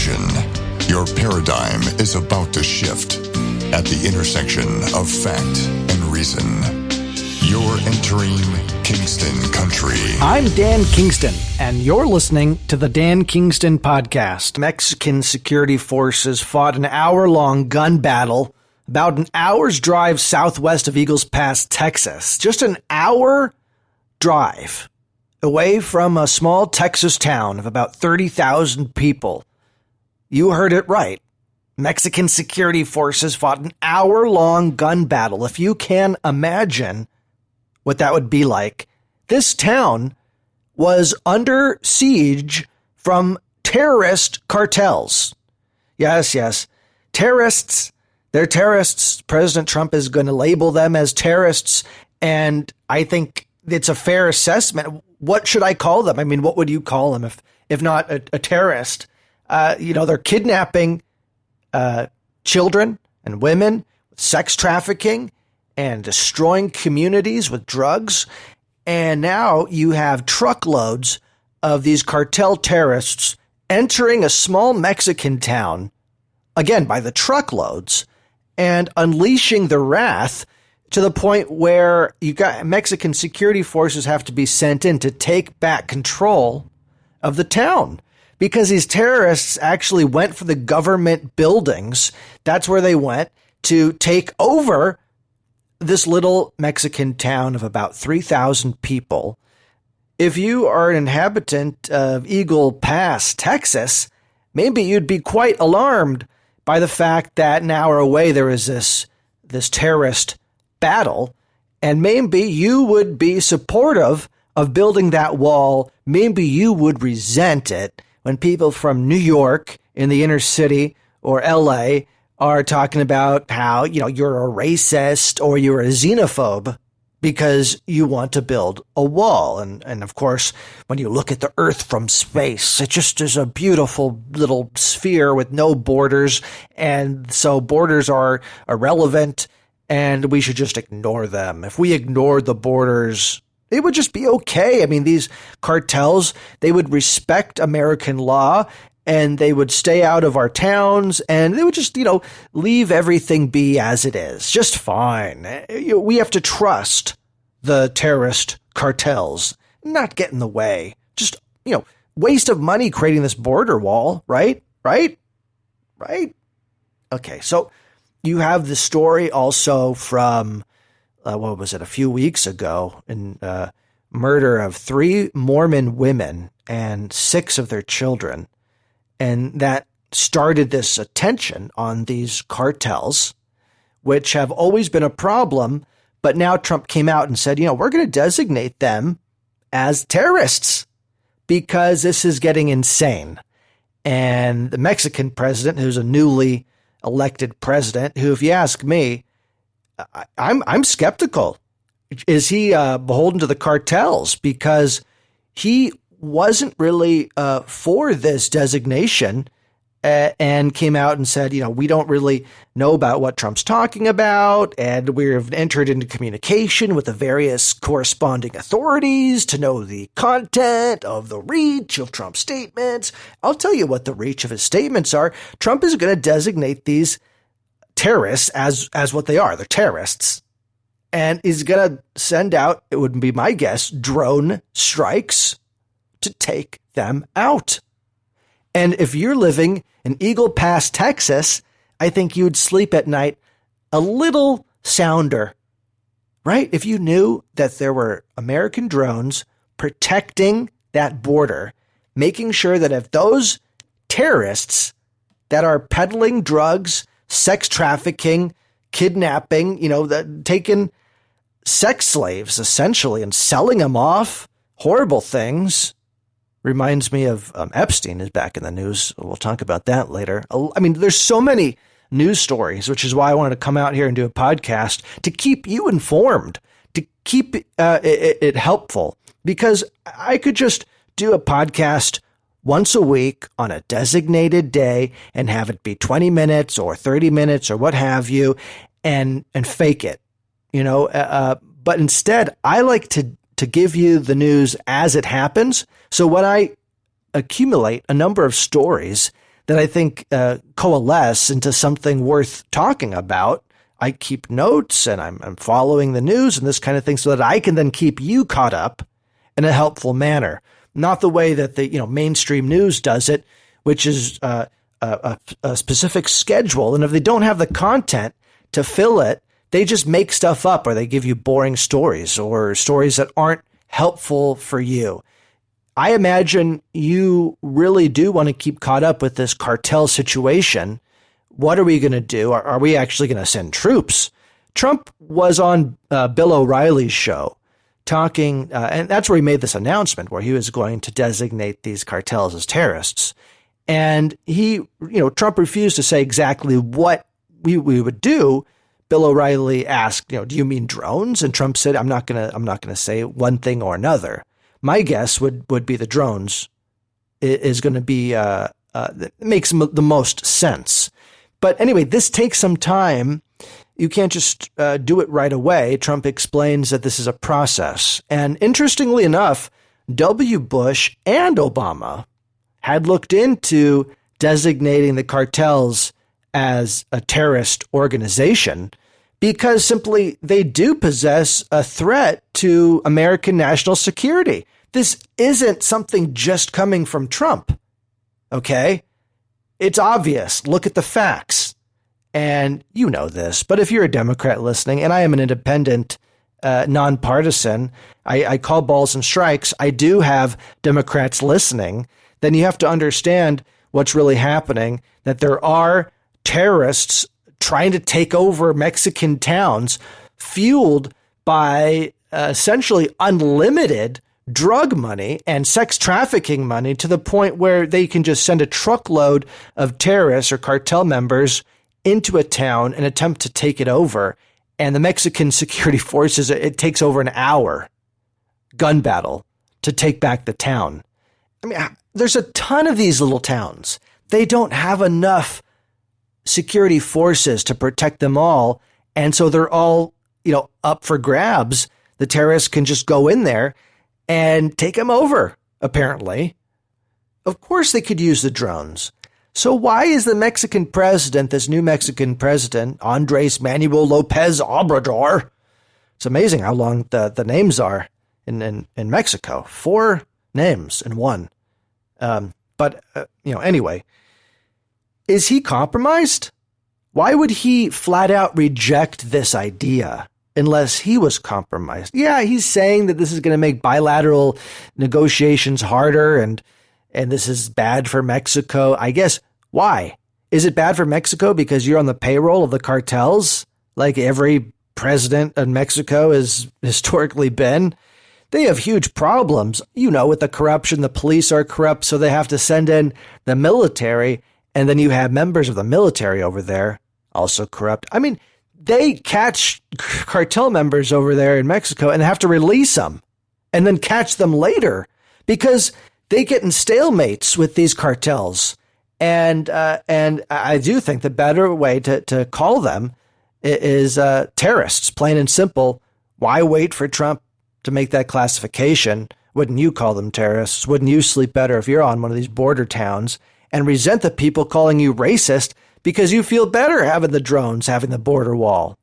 Attention, your paradigm is about to shift at the intersection of fact and reason. You're entering Kingston Country. I'm Dan Kingston, and you're listening to the Dan Kingston Podcast. Mexican security forces fought an hour-long gun battle about an hour's drive southwest of Eagles Pass, Texas. Just an hour drive away from a small Texas town of about 30,000 people. You heard it right. Mexican security forces fought an hour-long gun battle. If you can imagine what that would be like. This town was under siege from terrorist cartels. Yes. Terrorists. They're terrorists. President Trump is going to label them as terrorists. And I think it's a fair assessment. What should I call them? I mean, what would you call them if not a terrorist? They're kidnapping children and women, sex trafficking, and destroying communities with drugs. And now you have truckloads of these cartel terrorists entering a small Mexican town, again, by the truckloads, and unleashing the wrath to the point where you got Mexican security forces have to be sent in to take back control of the town. Because these terrorists actually went for the government buildings. That's where they went to take over this little Mexican town of about 3,000 people. If you are an inhabitant of Eagle Pass, Texas, maybe you'd be quite alarmed by the fact that an hour away there is this terrorist battle, and maybe you would be supportive of building that wall. Maybe you would resent it when people from New York in the inner city or LA are talking about how, you're a racist or you're a xenophobe because you want to build a wall. And of course, when you look at the Earth from space, it just is a beautiful little sphere with no borders. And so borders are irrelevant and we should just ignore them. If we ignored the borders, it would just be okay. I mean, these cartels, they would respect American law and they would stay out of our towns and they would just, leave everything be as it is. Just fine. We have to trust the terrorist cartels, not get in the way. Just, waste of money creating this border wall, right? Right? Okay, so you have the story also from a few weeks ago, in murder of 3 Mormon women and 6 of their children. And that started this attention on these cartels, which have always been a problem. But now Trump came out and said, we're going to designate them as terrorists because this is getting insane. And the Mexican president, who's a newly elected president, who, if you ask me, I'm skeptical. Is he beholden to the cartels? Because he wasn't really for this designation and came out and said, we don't really know about what Trump's talking about. And we've entered into communication with the various corresponding authorities to know the content of the reach of Trump's statements. I'll tell you what the reach of his statements are. Trump is going to designate these terrorists as what they are. They're terrorists. And he's going to send out, it would be my guess, drone strikes to take them out. And if you're living in Eagle Pass, Texas, I think you'd sleep at night a little sounder, right? If you knew that there were American drones protecting that border, making sure that if those terrorists that are peddling drugs, sex trafficking, kidnapping, taking sex slaves essentially and selling them off, horrible things. Reminds me of Epstein is back in the news. We'll talk about that later. I mean, there's so many news stories, which is why I wanted to come out here and do a podcast to keep you informed, to keep it helpful, because I could just do a podcast once a week on a designated day and have it be 20 minutes or 30 minutes or what have you, and fake it, but instead I like to give you the news as it happens. So when I accumulate a number of stories that I think coalesce into something worth talking about. I keep notes and I'm following the news and this kind of thing so that I can then keep you caught up in a helpful manner. Not the way that the mainstream news does it, which is a specific schedule. And if they don't have the content to fill it, they just make stuff up, or they give you boring stories or stories that aren't helpful for you. I imagine you really do want to keep caught up with this cartel situation. What are we going to do? Are we actually going to send troops? Trump was on Bill O'Reilly's show talking, and that's where he made this announcement where he was going to designate these cartels as terrorists. And Trump refused to say exactly what we would do. Bill O'Reilly asked, do you mean drones? And Trump said, I'm not gonna say one thing or another. My guess would be the drones is going to be that makes the most sense. But anyway, this takes some time. You can't just do it right away. Trump explains that this is a process. And interestingly enough, W. Bush and Obama had looked into designating the cartels as a terrorist organization because simply they do possess a threat to American national security. This isn't something just coming from Trump, okay? It's obvious. Look at the facts. And you know this, but if you're a Democrat listening, and I am an independent, nonpartisan, I call balls and strikes, I do have Democrats listening, then you have to understand what's really happening, that there are terrorists trying to take over Mexican towns fueled by essentially unlimited drug money and sex trafficking money to the point where they can just send a truckload of terrorists or cartel members into a town and attempt to take it over. And the Mexican security forces, it takes over an hour gun battle to take back the town. I mean, there's a ton of these little towns. They don't have enough security forces to protect them all. And so they're all, up for grabs. The terrorists can just go in there and take them over, apparently. Of course they could use the drones. So why is the Mexican president, this new Mexican president, Andres Manuel Lopez Obrador, it's amazing how long the names are in Mexico. 4 names in one. Anyway, is he compromised? Why would he flat out reject this idea unless he was compromised? Yeah, he's saying that this is going to make bilateral negotiations harder and this is bad for Mexico. I guess, why? Is it bad for Mexico because you're on the payroll of the cartels, like every president in Mexico has historically been? They have huge problems, with the corruption. The police are corrupt, so they have to send in the military, and then you have members of the military over there also corrupt. I mean, they catch cartel members over there in Mexico and have to release them and then catch them later because they get in stalemates with these cartels. And I do think the better way to call them is terrorists, plain and simple. Why wait for Trump to make that classification? Wouldn't you call them terrorists? Wouldn't you sleep better if you're on one of these border towns and resent the people calling you racist because you feel better having the drones, having the border wall?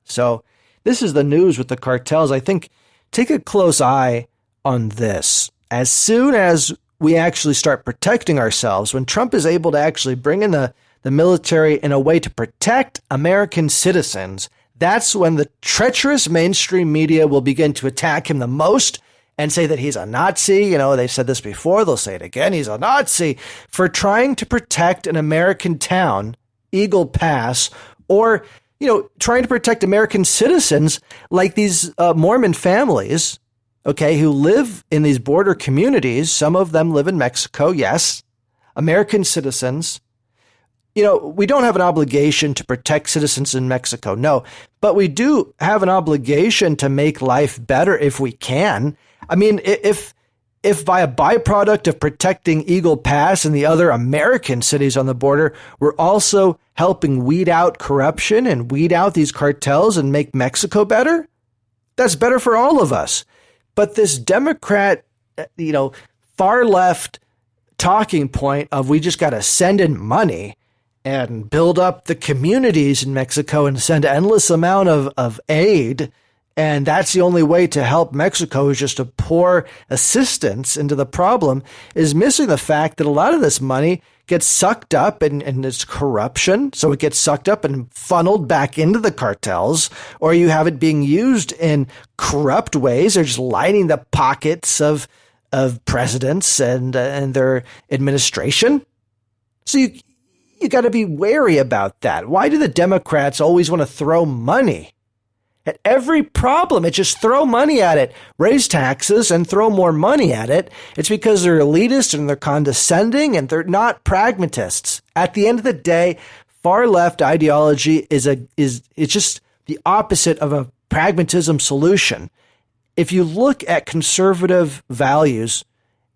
So this is the news with the cartels. I think take a close eye on this. As soon as we actually start protecting ourselves, when Trump is able to actually bring in the military in a way to protect American citizens, that's when the treacherous mainstream media will begin to attack him the most and say that he's a Nazi. They've said this before. They'll say it again. He's a Nazi for trying to protect an American town, Eagle Pass, or, trying to protect American citizens like these Mormon families, okay, who live in these border communities. Some of them live in Mexico. Yes. American citizens. We don't have an obligation to protect citizens in Mexico, no, but we do have an obligation to make life better if we can. I mean, if by a byproduct of protecting Eagle Pass and the other American cities on the border, we're also helping weed out corruption and weed out these cartels and make Mexico better, that's better for all of us. But this Democrat, far left talking point of we just got to send in money and build up the communities in Mexico and send endless amount of aid. And that's the only way to help Mexico is just to pour assistance into the problem, is missing the fact that a lot of this money gets sucked up and it's corruption. So it gets sucked up and funneled back into the cartels, or you have it being used in corrupt ways. They're just lining the pockets of presidents and their administration. So you got to be wary about that. Why do the Democrats always want to throw money at every problem? It's just throw money at it, raise taxes and throw more money at it. It's because they're elitist and they're condescending and they're not pragmatists. At the end of the day, far left ideology is just the opposite of a pragmatism solution. If you look at conservative values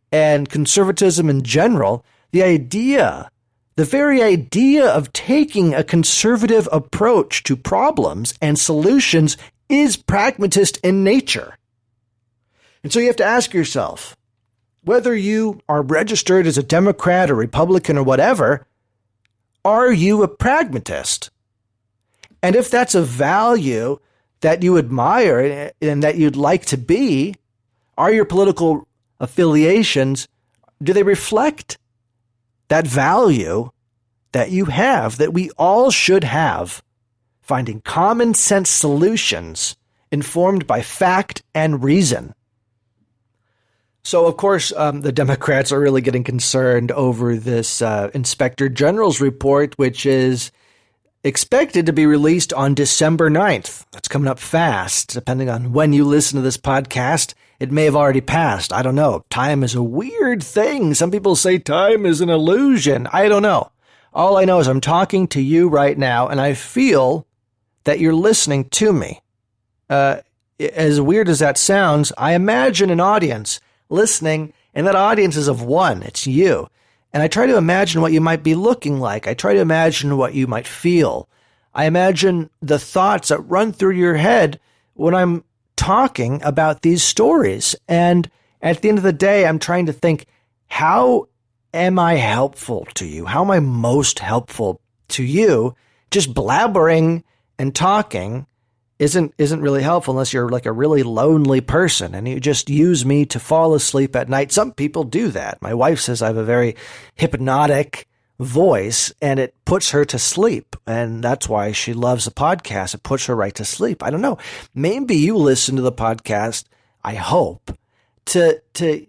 and conservatism in general, the very idea of taking a conservative approach to problems and solutions is pragmatist in nature. And so you have to ask yourself, whether you are registered as a Democrat or Republican or whatever, are you a pragmatist? And if that's a value that you admire and that you'd like to be, are your political affiliations, do they reflect that value that you have, that we all should have, finding common sense solutions informed by fact and reason? So, of course, the Democrats are really getting concerned over this Inspector General's report, which is expected to be released on December 9th. That's coming up fast. Depending on when you listen to this podcast, it may have already passed. I don't know. Time is a weird thing. Some people say time is an illusion. I don't know. All I know is I'm talking to you right now, and I feel that you're listening to me. As weird as that sounds, I imagine an audience listening, and that audience is of one. It's you. And I try to imagine what you might be looking like. I try to imagine what you might feel. I imagine the thoughts that run through your head when I'm talking about these stories. And at the end of the day, I'm trying to think, how am I helpful to you? How am I most helpful to you? Just blabbering and talking isn't really helpful unless you're like a really lonely person and you just use me to fall asleep at night. Some people do that. My wife says I have a very hypnotic voice and it puts her to sleep. And that's why she loves the podcast. It puts her right to sleep. I don't know. Maybe you listen to the podcast, I hope, to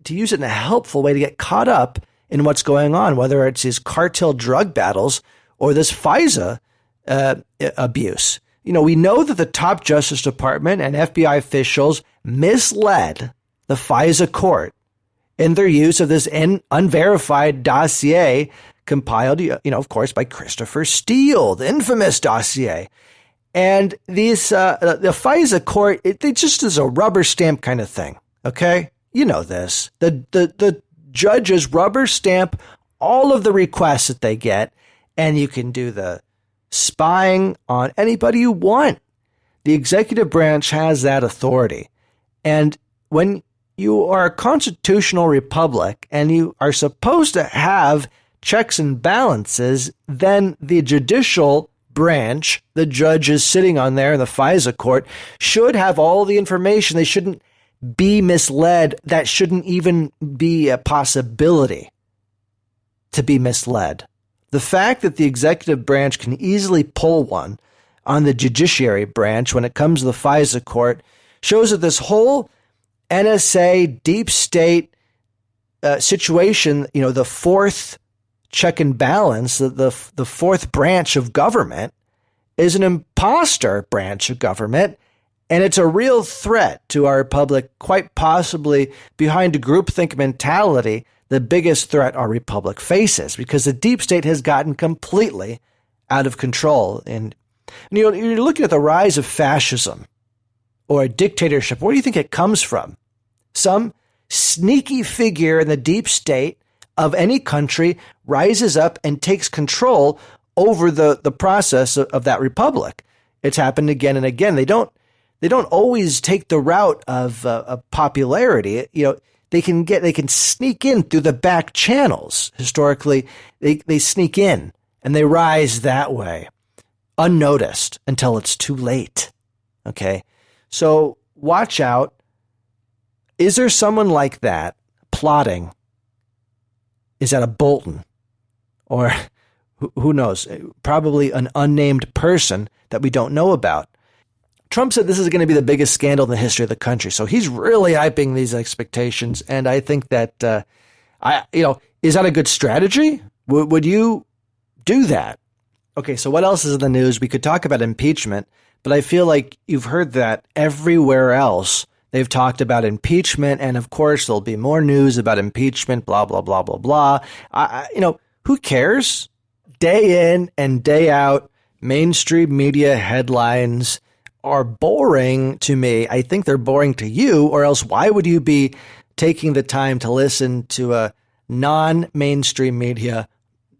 use it in a helpful way to get caught up in what's going on, whether it's these cartel drug battles or this FISA abuse. You know, we know that the top Justice Department and FBI officials misled the FISA court in their use of this unverified dossier compiled, of course, by Christopher Steele, the infamous dossier. And these the FISA court, it just is a rubber stamp kind of thing. Okay, you know this. The judges rubber stamp all of the requests that they get, and you can do the spying on anybody you want. The executive branch has that authority. And when you are a constitutional republic and you are supposed to have checks and balances, then the judicial branch, the judges sitting on there in the FISA court, should have all the information. They shouldn't be misled. That shouldn't even be a possibility to be misled. The fact that the executive branch can easily pull one on the judiciary branch when it comes to the FISA court shows that this whole NSA deep state situation, the fourth check and balance, the fourth branch of government is an imposter branch of government. And it's a real threat to our republic, quite possibly behind a groupthink mentality, the biggest threat our republic faces, because the deep state has gotten completely out of control. And you're looking at the rise of fascism or a dictatorship. Where do you think it comes from? Some sneaky figure in the deep state of any country rises up and takes control over the process of that republic. It's happened again and again. They don't always take the route of popularity. they can sneak in through the back channels. Historically, they sneak in and they rise that way, unnoticed until it's too late. Okay. So watch out. Is there someone like that plotting? Is that a Bolton? Or who knows? Probably an unnamed person that we don't know about. Trump said this is going to be the biggest scandal in the history of the country. So he's really hyping these expectations. And I think that, is that a good strategy? Would you do that? Okay, so what else is in the news? We could talk about impeachment, but I feel like you've heard that everywhere else. They've talked about impeachment, and of course there'll be more news about impeachment, blah, blah, blah, blah, blah. Who cares? Day in and day out, mainstream media headlines are boring to me. I think they're boring to you, or else why would you be taking the time to listen to a non-mainstream media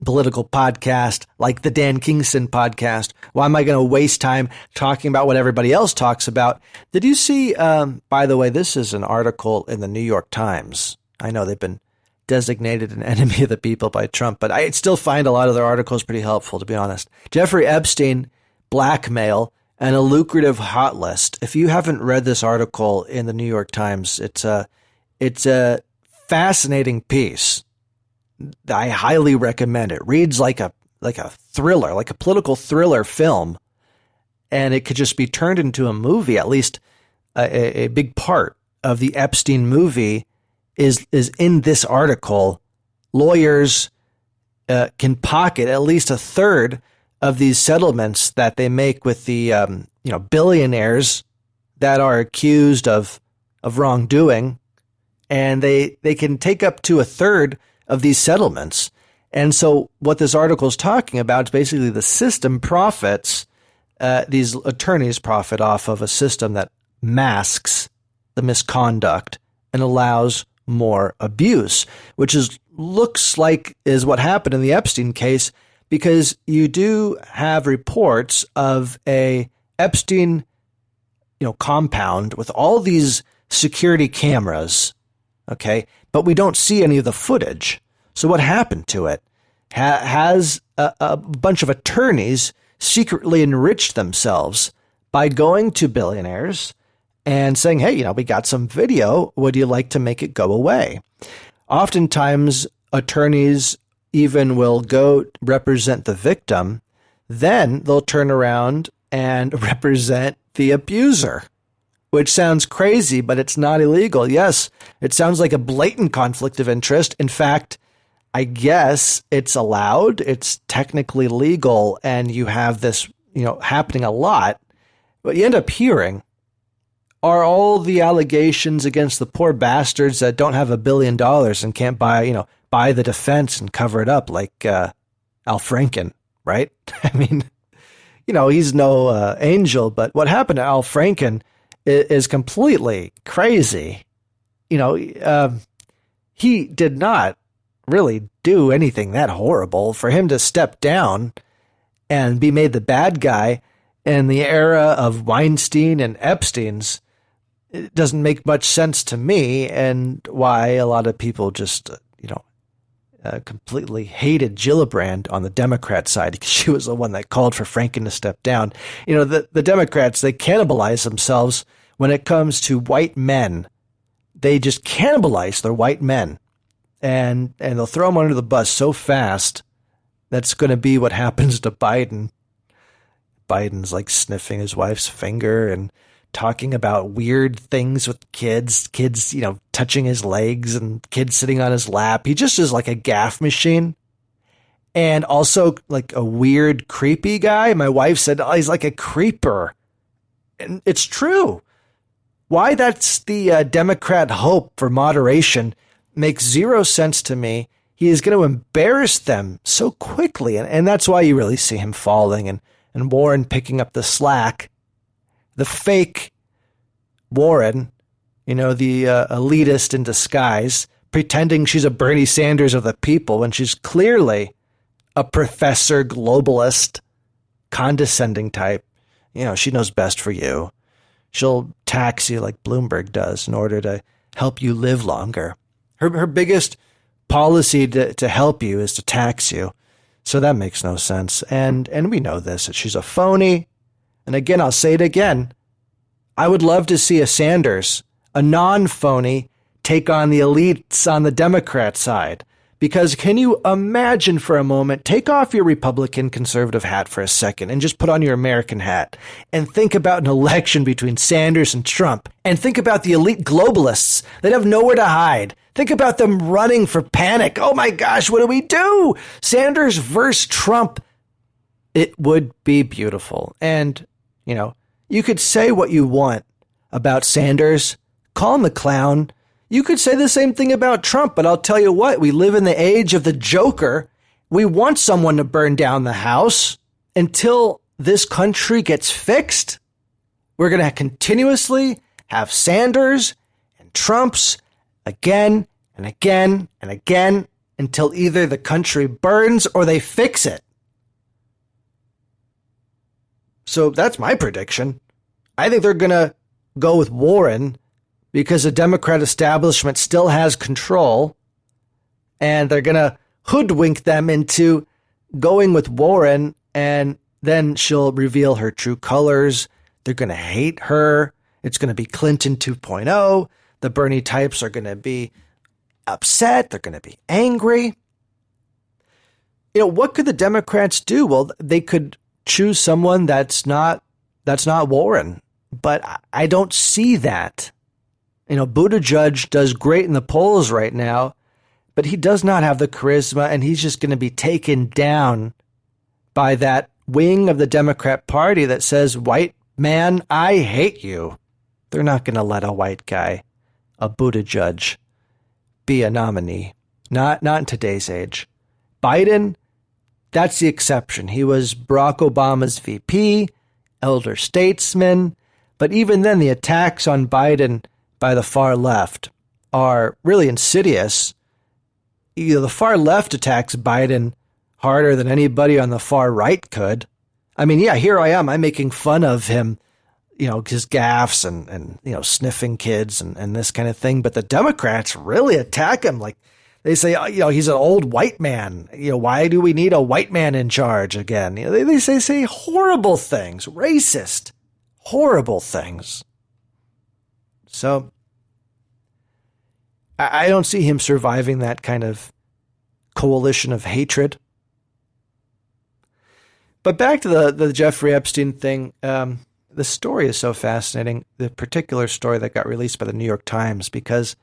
political podcast like the Dan Kingston podcast? Why am I going to waste time talking about what everybody else talks about? Did you see, by the way, this is an article in the New York Times. I know they've been designated an enemy of the people by Trump, but I still find a lot of their articles pretty helpful, to be honest. Jeffrey Epstein, blackmail, and a lucrative hot list. If you haven't read this article in the New York Times, it's a fascinating piece. I highly recommend it. Reads like a thriller, like a political thriller film, and it could just be turned into a movie. At least a big part of the Epstein movie is in this article. Lawyers can pocket at least a third of these settlements that they make with the billionaires that are accused of wrongdoing, and they can take up to a third of these settlements. And so what this article is talking about is basically the system profits, these attorneys profit off of a system that masks the misconduct and allows more abuse, which looks like is what happened in the Epstein case, because you do have reports of a Epstein, compound with all these security cameras. Okay. But we don't see any of the footage. So what happened to it? Has a bunch of attorneys secretly enriched themselves by going to billionaires and saying, hey, we got some video. Would you like to make it go away? Oftentimes, attorneys even will go represent the victim. Then they'll turn around and represent the abuser, which sounds crazy, but it's not illegal. Yes, it sounds like a blatant conflict of interest. In fact, I guess it's allowed. It's technically legal, and you have this, happening a lot. What you end up hearing are all the allegations against the poor bastards that don't have $1 billion and can't buy the defense and cover it up, like Al Franken, right? I mean, he's no angel, but what happened to Al Franken is completely crazy. He did not really do anything that horrible. For him to step down and be made the bad guy in the era of Weinstein and Epstein's, it doesn't make much sense to me, and why a lot of people just, completely hated Gillibrand on the Democrat side, because she was the one that called for Franken to step down. The Democrats, they cannibalize themselves when it comes to white men. They just cannibalize their white men, and they'll throw them under the bus so fast. That's going to be what happens to Biden. Biden's like sniffing his wife's finger and talking about weird things with kids, touching his legs and kids sitting on his lap. He just is like a gaffe machine, and also like a weird, creepy guy. My wife said, he's like a creeper. And it's true. Why that's the Democrat hope for moderation makes zero sense to me. He is going to embarrass them so quickly. And that's why you really see him falling and Warren picking up the slack. The fake Warren, the elitist in disguise, pretending she's a Bernie Sanders of the people when she's clearly a professor globalist, condescending type. She knows best for you. She'll tax you like Bloomberg does in order to help you live longer. Her biggest policy to help you is to tax you. So that makes no sense. And we know this, that she's a phony. And again, I'll say it again. I would love to see a Sanders, a non-phony, take on the elites on the Democrat side. Because can you imagine for a moment, take off your Republican conservative hat for a second and just put on your American hat and think about an election between Sanders and Trump, and think about the elite globalists that have nowhere to hide. Think about them running for panic. Oh my gosh, what do we do? Sanders versus Trump. It would be beautiful. And, you know, you could say what you want about Sanders, call him a clown. You could say the same thing about Trump, but I'll tell you what, we live in the age of the Joker. We want someone to burn down the house. Until this country gets fixed, we're going to continuously have Sanders and Trumps again and again and again until either the country burns or they fix it. So that's my prediction. I think they're going to go with Warren because the Democrat establishment still has control, and they're going to hoodwink them into going with Warren, and then she'll reveal her true colors. They're going to hate her. It's going to be Clinton 2.0. The Bernie types are going to be upset. They're going to be angry. You know, what could the Democrats do? Well, they could choose someone that's not Warren, but I don't see that. You know, Buttigieg does great in the polls right now, but he does not have the charisma, and he's just going to be taken down by that wing of the Democrat Party that says, white man, I hate you. They're not going to let a white guy, a Buttigieg, be a nominee. Not in today's age. Biden, that's the exception. He was Barack Obama's VP, elder statesman, but even then the attacks on Biden by the far left are really insidious. You know, the far left attacks Biden harder than anybody on the far right could. I mean, yeah, here I am. I'm making fun of him, you know, his gaffes and you know, sniffing kids and this kind of thing. But the Democrats really attack him. Like they say, you know, he's an old white man. You know, why do we need a white man in charge again? You know, they say horrible things, racist, horrible things. So I don't see him surviving that kind of coalition of hatred. But back to the Jeffrey Epstein thing, the story is so fascinating, the particular story that got released by the New York Times, because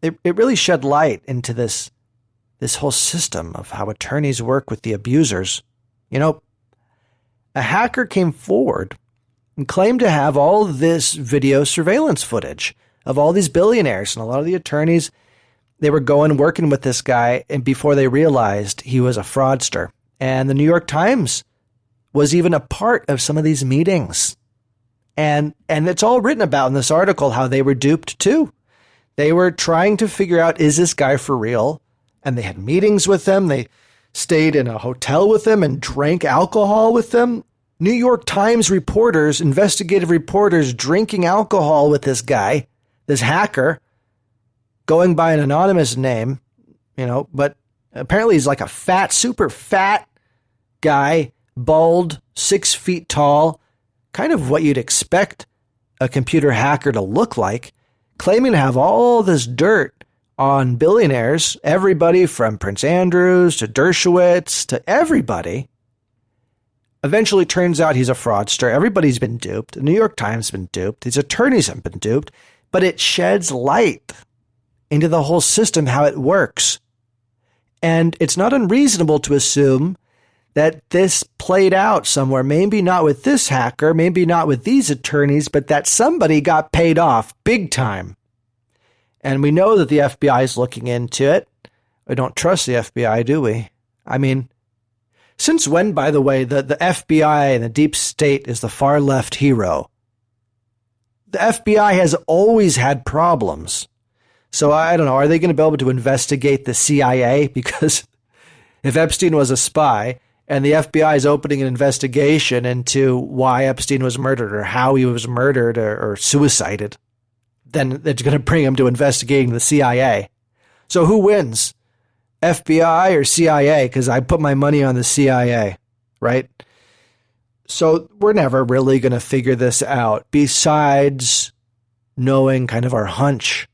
it really shed light into this whole system of how attorneys work with the abusers. You know, a hacker came forward and claimed to have all this video surveillance footage of all these billionaires, and a lot of the attorneys, they were working with this guy, and before they realized he was a fraudster. And the New York Times was even a part of some of these meetings. And it's all written about in this article how they were duped too. They were trying to figure out, is this guy for real? And they had meetings with him. They stayed in a hotel with him and drank alcohol with them. New York Times reporters, investigative reporters, drinking alcohol with this guy, this hacker, going by an anonymous name, you know, but apparently he's like a fat, super fat guy, bald, 6 feet tall, kind of what you'd expect a computer hacker to look like, claiming to have all this dirt on billionaires, everybody from Prince Andrews to Dershowitz to everybody. Eventually turns out he's a fraudster. Everybody's been duped. The New York Times has been duped. These attorneys have been duped. But it sheds light into the whole system, how it works. And it's not unreasonable to assume that this played out somewhere, maybe not with this hacker, maybe not with these attorneys, but that somebody got paid off big time. And we know that the FBI is looking into it. We don't trust the FBI, do we? I mean, since when, by the way, the FBI and the deep state is the far left hero? The FBI has always had problems. So I don't know, are they going to be able to investigate the CIA? Because if Epstein was a spy and the FBI is opening an investigation into why Epstein was murdered or how he was murdered or suicided, then it's going to bring them to investigating the CIA. So who wins? FBI or CIA? Because I put my money on the CIA, right? So we're never really going to figure this out besides knowing kind of our hunch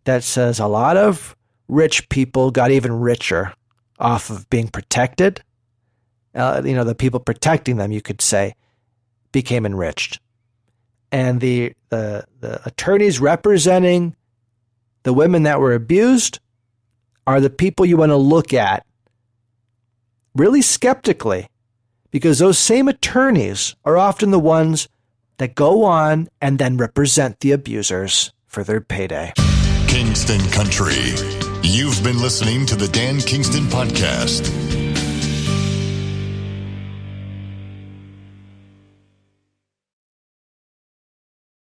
that says a lot of rich people got even richer off of being protected. The people protecting them, you could say, became enriched. And the attorneys representing the women that were abused are the people you want to look at really skeptically, because those same attorneys are often the ones that go on and then represent the abusers for their payday. Kingston Country. You've been listening to the Dan Kingston Podcast.